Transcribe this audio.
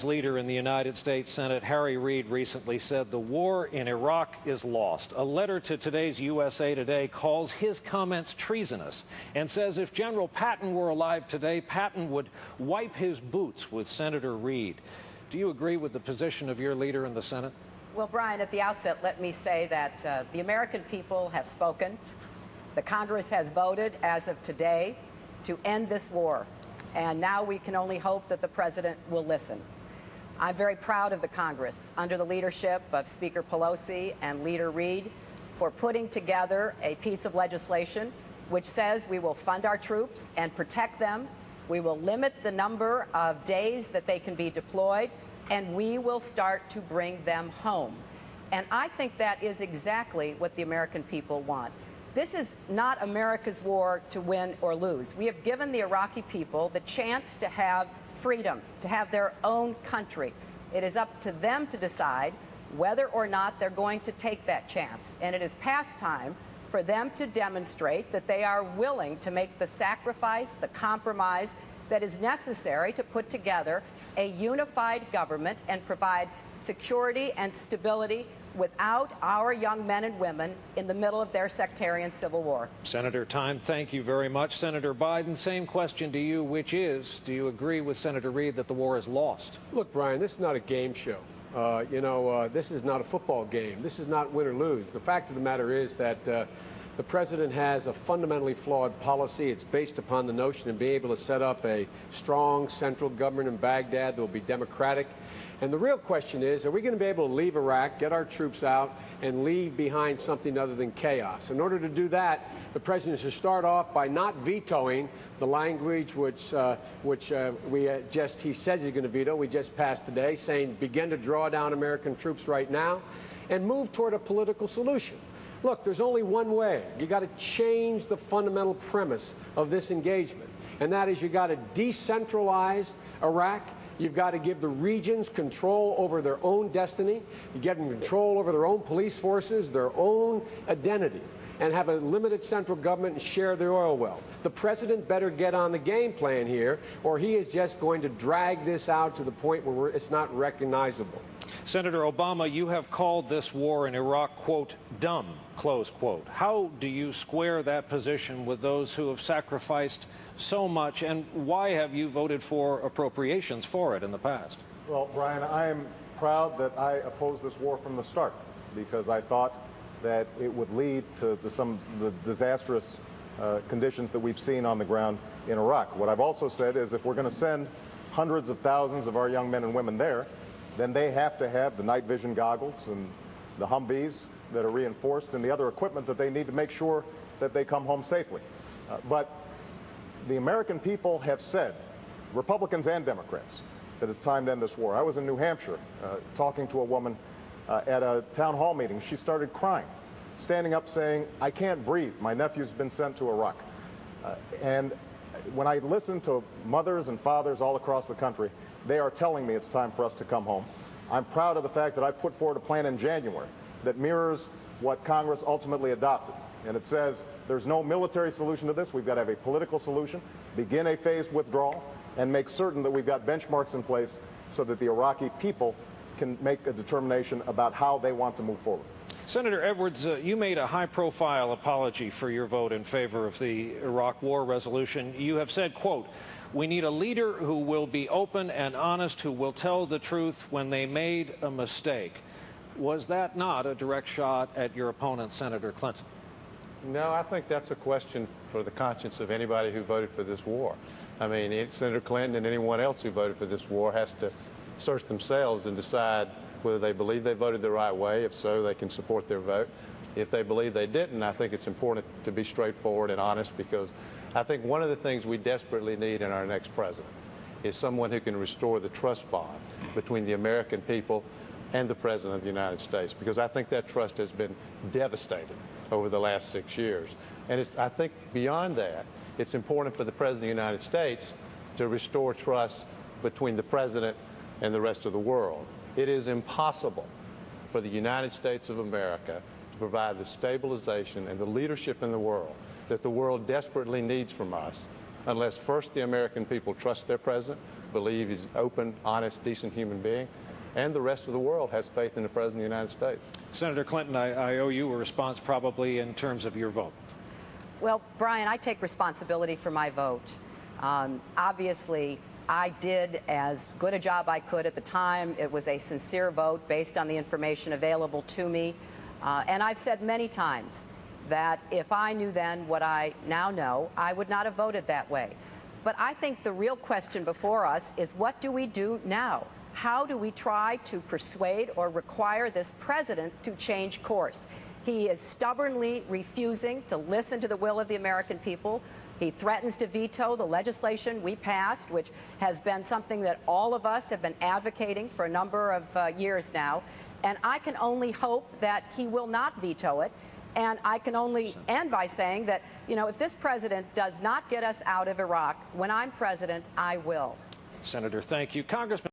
Leader in the United States Senate, Harry Reid, recently said the war in Iraq is lost. A letter to today's USA Today calls his comments treasonous and says if General Patton were alive today, Patton would wipe his boots with Senator Reid. Do you agree with the position of your leader in the Senate? Well, Brian, at the outset, let me say that the American people have spoken. The Congress has voted as of today to end this war. And now we can only hope that the president will listen. I'm very proud of the Congress, under the leadership of Speaker Pelosi and Leader Reid, for putting together a piece of legislation which says we will fund our troops and protect them, we will limit the number of days that they can be deployed, and we will start to bring them home. And I think that is exactly what the American people want. This is not America's war to win or lose. We have given the Iraqi people the chance to have freedom, to have their own country. It is up to them to decide whether or not they're going to take that chance. And it is past time for them to demonstrate that they are willing to make the sacrifice, the compromise that is necessary to put together a unified government and provide security and stability without our young men and women in the middle of their sectarian civil war. Senator, time, thank you very much. Senator Biden, same question to you, which is, do you agree with Senator Reid that the war is lost? Look, Brian, this is not a game show. This is not a football game. This is not win or lose. The fact of the matter is that the president has a fundamentally flawed policy. It's based upon the notion of being able to set up a strong central government in Baghdad that will be democratic. And the real question is, are we going to be able to leave Iraq, get our troops out, and leave behind something other than chaos? In order to do that, the president should start off by not vetoing the language he says he's going to veto. We just passed today, saying begin to draw down American troops right now and move toward a political solution. Look, there's only one way. You got to change the fundamental premise of this engagement, and that is you got to decentralize Iraq. You've got to give the regions control over their own destiny. You get them control over their own police forces, their own identity, and have a limited central government and share the oil well. The president better get on the game plan here, or he is just going to drag this out to the point where it's not recognizable. Senator Obama, you have called this war in Iraq, quote, dumb, close quote. How do you square that position with those who have sacrificed so much, and why have you voted for appropriations for it in the past? Well, Brian, I am proud that I opposed this war from the start because I thought that it would lead to some of the disastrous conditions that we've seen on the ground in Iraq. What I've also said is if we're going to send hundreds of thousands of our young men and women there, then they have to have the night vision goggles and the Humvees that are reinforced and the other equipment that they need to make sure that they come home safely. But the American people have said, Republicans and Democrats, that it's time to end this war. I was in New Hampshire talking to a woman at a town hall meeting. She started crying, standing up saying, I can't breathe. My nephew's been sent to Iraq. And when I listen to mothers and fathers all across the country, they are telling me it's time for us to come home. I'm proud of the fact that I put forward a plan in January that mirrors what Congress ultimately adopted. And it says there's no military solution to this. We've got to have a political solution, begin a phased withdrawal, and make certain that we've got benchmarks in place so that the Iraqi people can make a determination about how they want to move forward. Senator Edwards, you made a high-profile apology for your vote in favor of the Iraq war resolution. You have said, quote, we need a leader who will be open and honest, who will tell the truth when they made a mistake. Was that not a direct shot at your opponent, Senator Clinton? No, I think that's a question for the conscience of anybody who voted for this war. I mean, Senator Clinton and anyone else who voted for this war has to search themselves and decide whether they believe they voted the right way. If so, they can support their vote. If they believe they didn't, I think it's important to be straightforward and honest, because I think one of the things we desperately need in our next president is someone who can restore the trust bond between the American people and the President of the United States, because I think that trust has been devastated over the last 6 years. And I think beyond that, it's important for the President of the United States to restore trust between the President and the rest of the world. It is impossible for the United States of America to provide the stabilization and the leadership in the world that the world desperately needs from us unless first the American people trust their president, believe he's open, honest, decent human being. And the rest of the world has faith in the President of the United States. Senator Clinton, I owe you a response probably in terms of your vote. Well, Brian, I take responsibility for my vote. Obviously, I did as good a job I could at the time. It was a sincere vote based on the information available to me. And I've said many times that if I knew then what I now know, I would not have voted that way. But I think the real question before us is, what do we do now? How do we try to persuade or require this president to change course? He is stubbornly refusing to listen to the will of the American people. He threatens to veto the legislation we passed, which has been something that all of us have been advocating for a number of years now. And I can only hope that he will not veto it. And I can only end by saying that, you know, if this president does not get us out of Iraq, when I'm president, I will. Senator, thank you. Congressman.